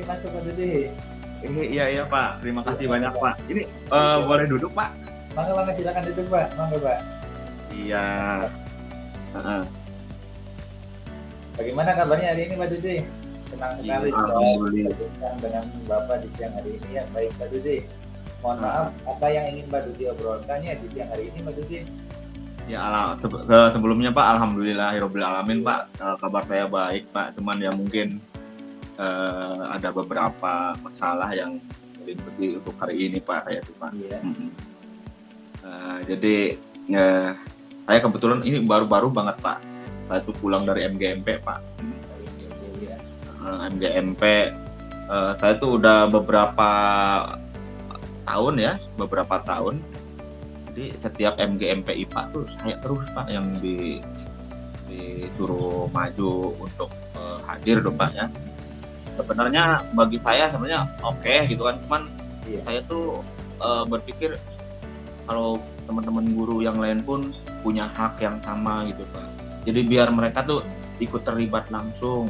masuk Pak Dudi. Iya iya Pak, terima kasih Iya, banyak Pak. Pak. Ini Iya. boleh duduk Pak? Mangga silakan duduk Pak. Mangga Pak. Iya. Heeh. Bagaimana kabarnya hari ini Pak Dudi? Senang sekali Iya, bisa alhamdulillah. berbincang dengan Bapak di siang hari ini ya. Baik Pak Dudi. Mohon maaf, apa yang ingin Pak Dudi obrolkan ya di siang hari ini Pak Dudi? Ya sebelumnya Pak, alhamdulillahirabbil alamin Pak. Kabar saya baik Pak, cuman ya mungkin ada beberapa masalah yang meliputi untuk hari ini Pak, kayak itu Pak. Iya. Jadi saya kebetulan ini baru-baru banget Pak. Saya tuh pulang dari MGMP Pak. Iya. MGMP saya tuh udah beberapa tahun. Jadi setiap MGMP IPA tuh saya terus Pak yang disuruh maju untuk hadir tuh Pak ya. Sebenarnya bagi saya sebenarnya oke gitu kan, cuman Iya. saya tuh berpikir kalau teman-teman guru yang lain pun punya hak yang sama gitu Pak. Jadi biar mereka tuh ikut terlibat langsung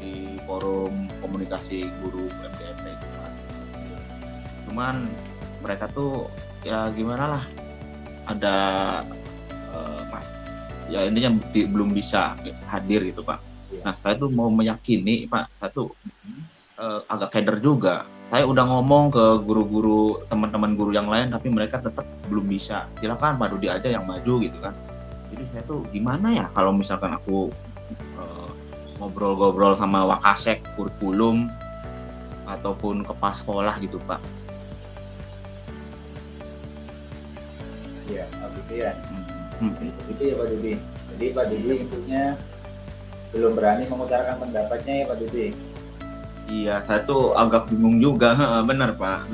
di forum komunikasi guru MGMP gitu Pak. Cuman mereka tuh ya gimana lah, ada ya intinya belum bisa hadir gitu Pak. Nah saya tuh mau meyakini Pak, saya tuh agak keder juga. Saya udah ngomong ke guru-guru, teman-teman guru yang lain, tapi mereka tetap belum bisa. Silakan Pak Dudi aja yang maju gitu kan. Jadi saya tuh gimana ya kalau misalkan aku ngobrol-ngobrol sama Wakasek, kurikulum, ataupun kepala sekolah gitu Pak. Iya, gitu ya. Begitu ya Pak Dudi. Jadi Pak Dudi intinya belum berani mengutarakan pendapatnya ya Pak Dudi. Iya, saya tuh agak bingung juga, benar Pak.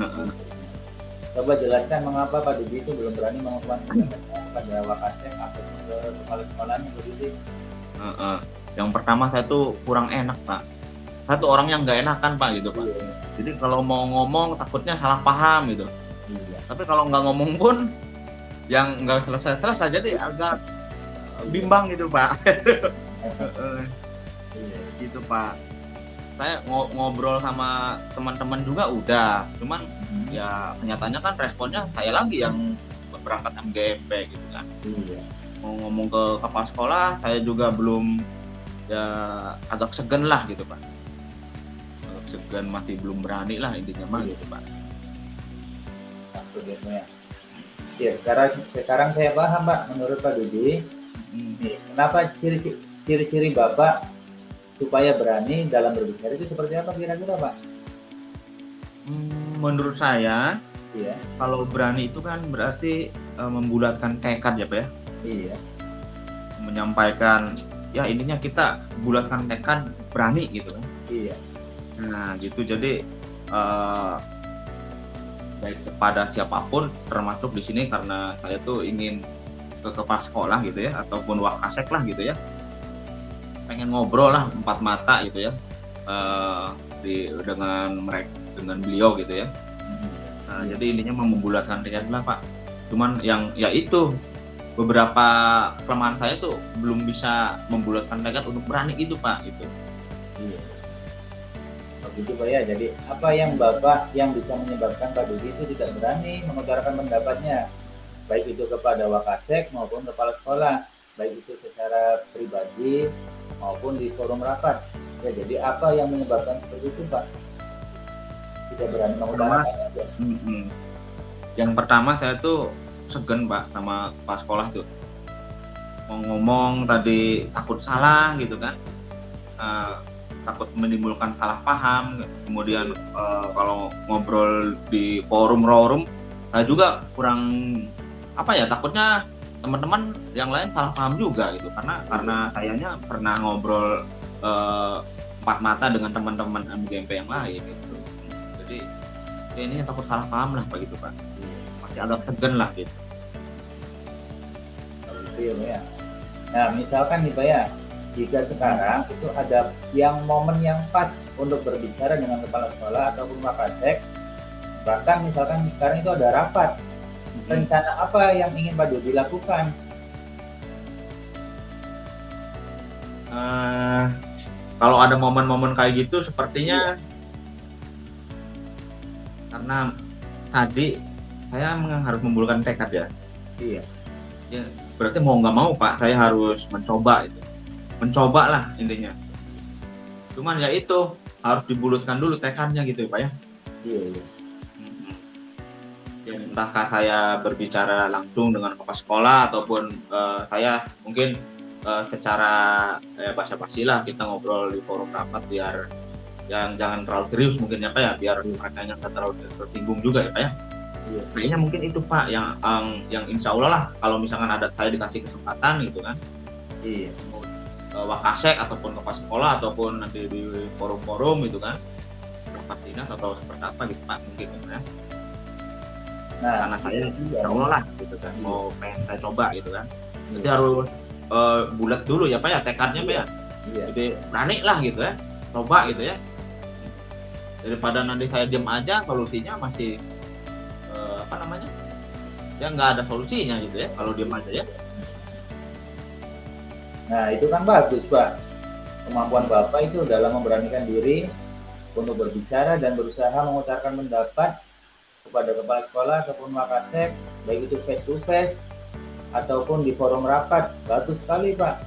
Coba jelaskan mengapa Pak Dudi itu belum berani mengutarakan pendapatnya pada Wakasek ataupun ke kepala sekolahnya Pak Dudi. Yang pertama saya tuh kurang enak Pak. Saya tuh orang yang nggak enakan Pak gitu Pak. Iya. Jadi kalau mau ngomong takutnya salah paham gitu. Iya. Tapi kalau nggak ngomong pun yang nggak selesai jadi agak bimbang gitu Pak. Iya. Gitu Pak. Saya ngobrol sama teman-teman juga udah, cuman ya kenyataannya kan responnya saya lagi yang berangkat MGMP gitu kan. Iya. Mau ngomong ke kepala sekolah saya juga belum, ya agak segan lah gitu Pak. Agak segan, masih belum berani lah intinya mah gitu Pak. Maksudnya ya, sekarang saya paham Pak. Menurut Pak Dudi, kenapa ciri-ciri Bapak supaya berani dalam berbicara itu seperti apa kira-kira Pak? Menurut saya, Iya. kalau berani itu kan berarti membulatkan tekad ya Pak ya. Iya. Menyampaikan, ya intinya kita bulatkan tekad, berani gitu kan. Iya. Nah gitu, jadi baik kepada siapapun, termasuk di sini karena saya tuh ingin ke kepala sekolah gitu ya, ataupun Wakasek lah gitu ya, pengen ngobrol lah empat mata gitu ya, dengan beliau gitu ya. Nah, jadi intinya membulatkan tekad lah Pak. Cuman yang ya itu beberapa kelemahan saya tuh belum bisa membulatkan tekad untuk berani gitu Pak gitu. Iya. Begitu Pak ya. Jadi apa yang Bapak yang bisa menyebabkan Pak Dudi itu tidak berani mengutarakan pendapatnya, baik itu kepada Wakasek maupun kepala sekolah, baik itu secara pribadi maupun di forum rapat. Ya, jadi apa yang menyebabkan seperti itu Pak? Tidak berani mengutarakan aja. Yang pertama saya tuh segan Pak sama kepala sekolah tuh. Mau ngomong tadi takut salah gitu kan. Takut menimbulkan salah paham. Kemudian kalau ngobrol di forum saya juga kurang takutnya teman-teman yang lain salah paham juga gitu, karena kayaknya pernah ngobrol empat mata dengan teman-teman MGMP yang lain gitu. Jadi ini takut salah paham lah begitu Pak. Masih agak segan lah gitu. Gitu ya Pak ya. Nah misalkan nih Pak ya, jika sekarang itu ada momen yang pas untuk berbicara dengan kepala sekolah ataupun Wakasek, bahkan misalkan sekarang itu ada rapat, rencana apa yang ingin Pak Dudi lakukan? Kalau ada momen-momen kayak gitu sepertinya Karena tadi saya memang harus membulatkan tekad ya. Iya. Ya, berarti mau nggak mau Pak, saya harus mencoba itu. Mencoba lah intinya. Cuman ya itu harus dibulatkan dulu tekadnya gitu ya Pak ya. Iya, iya. Ya, entahkah saya berbicara langsung dengan kepala sekolah ataupun saya mungkin secara basa-basi lah kita ngobrol di forum rapat biar yang jangan terlalu serius mungkin ya Pak ya, biar mereka yang nggak terlalu tersinggung juga ya Pak ya. Iya. Kayaknya mungkin itu Pak yang insya Allah lah kalau misalkan ada saya dikasih kesempatan gitu kan. Iya. Wakasek ataupun kepala sekolah ataupun nanti di forum-forum gitu kan, rapat dinas atau seperti apa gitu Pak mungkin ya. Nah, Karena saya insya Allah lah gitu kan mau pengen saya coba gitu kan. Jadi iya. harus bulat dulu ya Pak ya tekadnya Pak ya. Iya. Jadi berani lah gitu ya, coba gitu ya. Daripada nanti saya diam aja, solusinya masih ya nggak ada solusinya gitu ya kalau diam aja ya. Nah, itu kan bagus, Pak. Kemampuan Bapak itu dalam memberanikan diri untuk berbicara dan berusaha mengutarakan pendapat kepada kepala sekolah ataupun wakasek, baik itu face to face ataupun di forum rapat. Bagus sekali, Pak.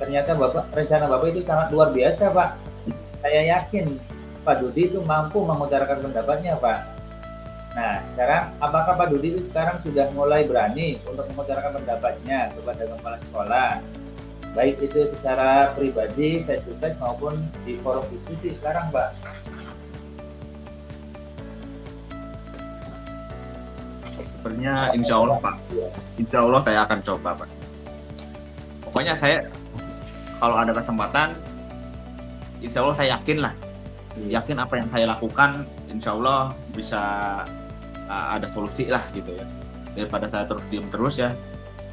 Ternyata rencana Bapak itu sangat luar biasa, Pak. Saya yakin Pak Dudi itu mampu mengutarakan pendapatnya, Pak. Nah, sekarang apakah Pak Dudi itu sekarang sudah mulai berani untuk mengutarakan pendapatnya kepada kepala sekolah? Baik itu secara pribadi, face to face maupun di forum diskusi sekarang, Pak. Sebenarnya insya Allah Pak, insya Allah saya akan coba Pak. Pokoknya saya kalau ada kesempatan, insya Allah saya yakin lah, yakin apa yang saya lakukan, insya Allah bisa ada solusi lah gitu ya. Daripada saya terus diam terus ya.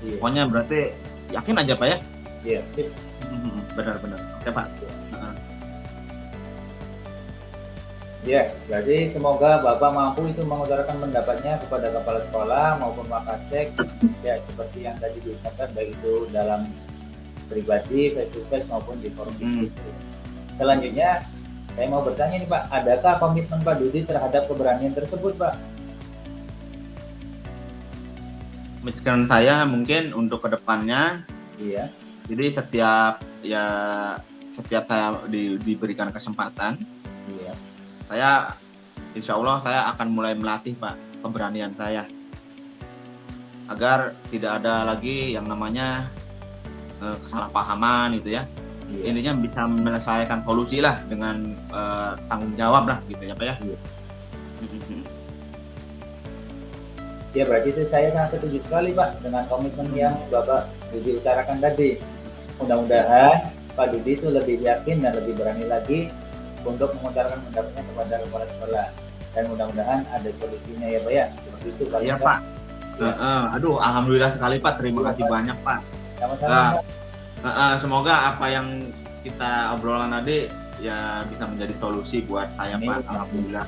Iya. Pokoknya berarti yakin aja Pak ya. Iya. Benar-benar. Oke Pak. Ya, berarti semoga Bapak mampu itu mengutarakan pendapatnya kepada kepala sekolah maupun wakasek, ya seperti yang tadi diucapkan, baik itu dalam pribadi, face to face maupun di forum diskusi. Selanjutnya, saya mau bertanya nih Pak, adakah komitmen Pak Dudi terhadap keberanian tersebut, Pak? Misalkan saya mungkin untuk kedepannya, Iya. jadi setiap saya diberikan kesempatan, Iya. saya insya Allah saya akan mulai melatih Pak keberanian saya agar tidak ada lagi yang namanya kesalahpahaman gitu ya. Iya. Intinya bisa menyelesaikan solusi lah dengan tanggung jawab lah gitu ya Pak ya. Iya. Ya, berarti itu saya sangat setuju sekali Pak dengan komitmen yang Bapak Dudi utarakan tadi. Mudah-mudahan Pak Dudi itu lebih yakin dan lebih berani lagi untuk mengutarakan pendapatnya kepada kepala sekolah, dan mudah-mudahan ada solusinya ya Pak ya. Seperti itu Pak. Iya Pak. Ya. Aduh, alhamdulillah sekali Pak. Terima kasih banyak Pak. Sama-sama. Semoga apa yang kita obrolkan tadi ya bisa menjadi solusi buat saya Amin. Pak. Alhamdulillah.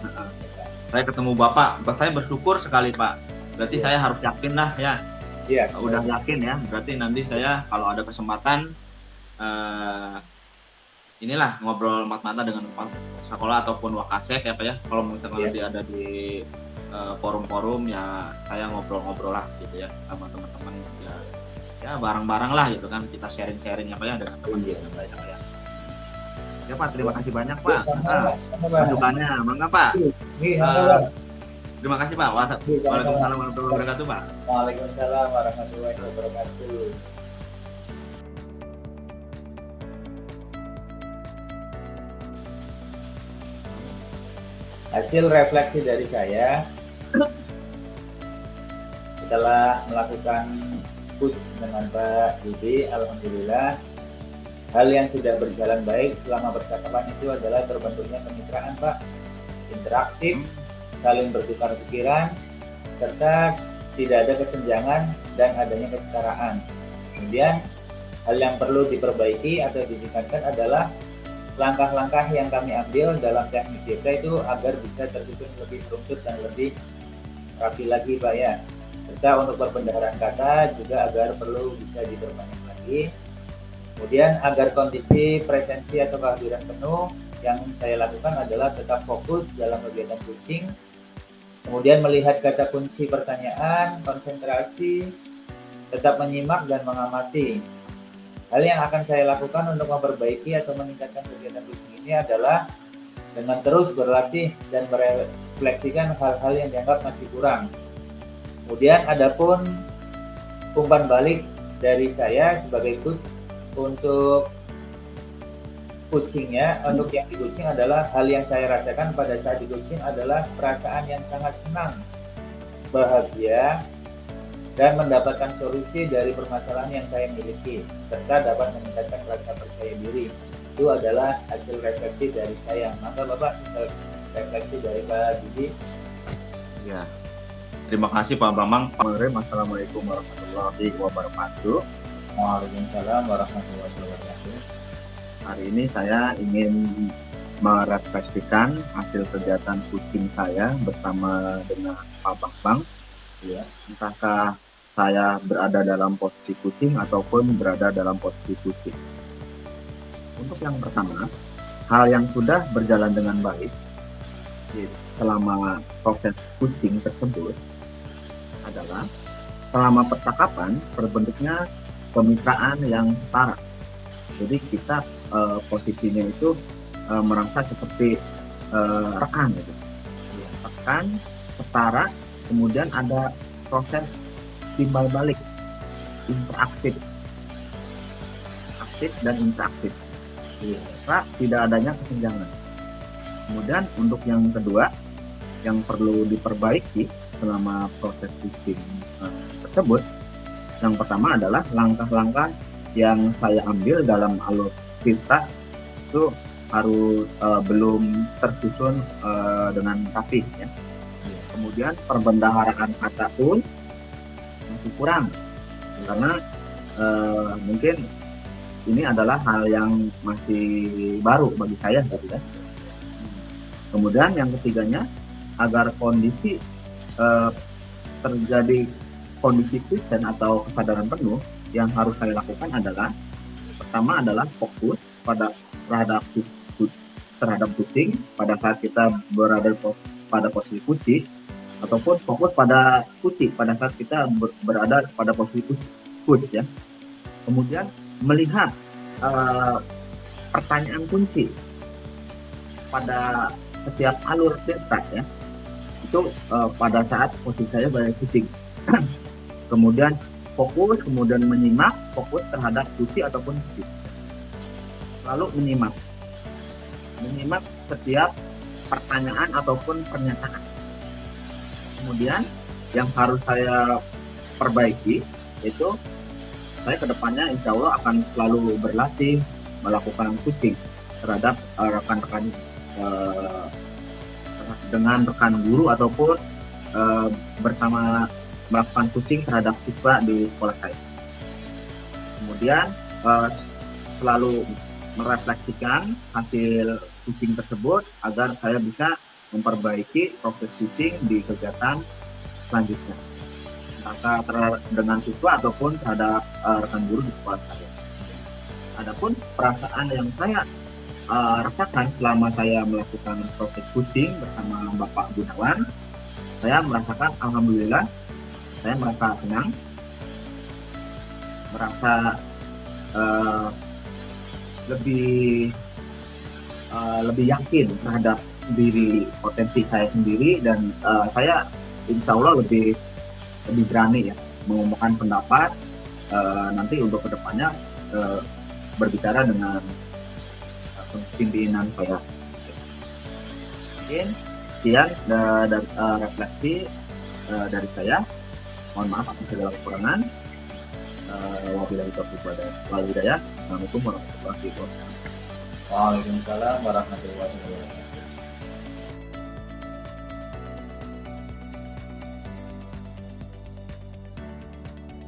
Saya ketemu Bapak, saya bersyukur sekali Pak. Berarti saya harus yakin lah ya. Iya. Udah yakin ya. Berarti nanti saya kalau ada kesempatan inilah ngobrol mata-mata dengan sekolah ataupun wakasek ya Pak ya. Kalau misalnya nanti ada di forum-forum ya saya ngobrol-ngobrol lah gitu ya sama teman-teman ya bareng-bareng lah gitu kan, kita sharing-sharing apa ya dengan teman-teman banyak ya. Ya Pak, terima kasih banyak Pak. Masukannya, mangga Pak. Terima kasih Pak. Waalaikumsalam warahmatullahi wabarakatuh Pak. Waalaikumsalam warahmatullahi wabarakatuh. Hasil refleksi dari saya setelah melakukan coach dengan Pak Dudi, alhamdulillah hal yang sudah berjalan baik selama percakapan itu adalah terbentuknya kemitraan Pak, interaktif, saling bertukar pikiran, serta tidak ada kesenjangan dan adanya kesetaraan. Kemudian hal yang perlu diperbaiki atau ditingkatkan adalah langkah-langkah yang kami ambil dalam teknik DP itu agar bisa tersusun lebih runtut dan lebih rapi lagi Pak ya. Serta untuk perbendaharaan kata juga agar perlu bisa diperbanyak lagi. Kemudian agar kondisi presensi atau kehadiran penuh, yang saya lakukan adalah tetap fokus dalam kegiatan coaching Kemudian melihat kata kunci pertanyaan, konsentrasi, tetap menyimak dan mengamati. Hal yang akan saya lakukan untuk memperbaiki atau meningkatkan kegiatan coaching ini adalah dengan terus berlatih dan merefleksikan hal-hal yang dianggap masih kurang. Kemudian adapun umpan balik dari saya sebagai coach untuk coachingnya, untuk yang di coaching adalah hal yang saya rasakan pada saat di coaching adalah perasaan yang sangat senang, bahagia, dan mendapatkan solusi dari permasalahan yang saya miliki, serta dapat meningkatkan rasa percaya diri. Itu adalah hasil refleksi dari saya. Maka Bapak bisa refleksi dari Pak Budi. Ya, terima kasih Pak Bambang. Assalamualaikum warahmatullahi wabarakatuh. Waalaikumsalam warahmatullahi wabarakatuh. Hari ini saya ingin merefleksikan hasil kegiatan coaching saya bersama dengan Pak Bambang. Ya, entahkah saya berada dalam posisi coaching ataupun berada dalam posisi coaching. Untuk yang pertama, hal yang sudah berjalan dengan baik selama proses coaching tersebut adalah selama percakapan berbentuknya kemitraan yang setara. Jadi kita posisinya itu merasa seperti rekan gitu. Rekan, setara, kemudian ada proses timbal balik, interaktif, aktif dan interaktif. Tidak adanya kesenjangan. Kemudian untuk yang kedua yang perlu diperbaiki selama proses coaching tersebut, yang pertama adalah langkah-langkah yang saya ambil dalam alur cerita itu harus belum tersusun dengan rapih ya. Kemudian perbendaharaan kata pun masih kurang karena mungkin ini adalah hal yang masih baru bagi saya gitu ya. Kemudian yang ketiganya, agar kondisi terjadi kondisi kuisen atau kesadaran penuh, yang harus saya lakukan adalah pertama adalah fokus terhadap coaching pada saat kita berada pada posisi coaching, ataupun fokus pada coaching pada saat kita berada pada posisi coach ya. Kemudian melihat pertanyaan kunci pada setiap alur cerita ya, itu pada saat posisi saya berada coaching. Kemudian fokus, kemudian menyimak, fokus terhadap kunci ataupun kunci. Lalu menyimak setiap pertanyaan ataupun pernyataan. Kemudian yang harus saya perbaiki itu saya kedepannya insya Allah akan selalu berlatih melakukan coaching terhadap rekan-rekan dengan rekan guru ataupun bersama melakukan coaching terhadap siswa di sekolah saya. Kemudian selalu merefleksikan hasil coaching tersebut agar saya bisa memperbaiki proses coaching di kegiatan selanjutnya, entah dengan siswa ataupun terhadap rekan guru di sekolah saya. Adapun perasaan yang saya rasakan selama saya melakukan proses coaching bersama Bapak Gunawan, saya merasakan alhamdulillah saya merasa senang, merasa lebih yakin terhadap diri potensi saya sendiri, dan saya insya Allah lebih berani ya mengumumkan pendapat nanti untuk kedepannya berbicara dengan pimpinan saya. Mungkin sekian dan refleksi dari saya. Mohon maaf atas segala kekurangan. Wabillahi taufiq wal hidayah. Assalamualaikum warahmatullahi wabarakatuh. Waalaikumsalam warahmatullahi wabarakatuh.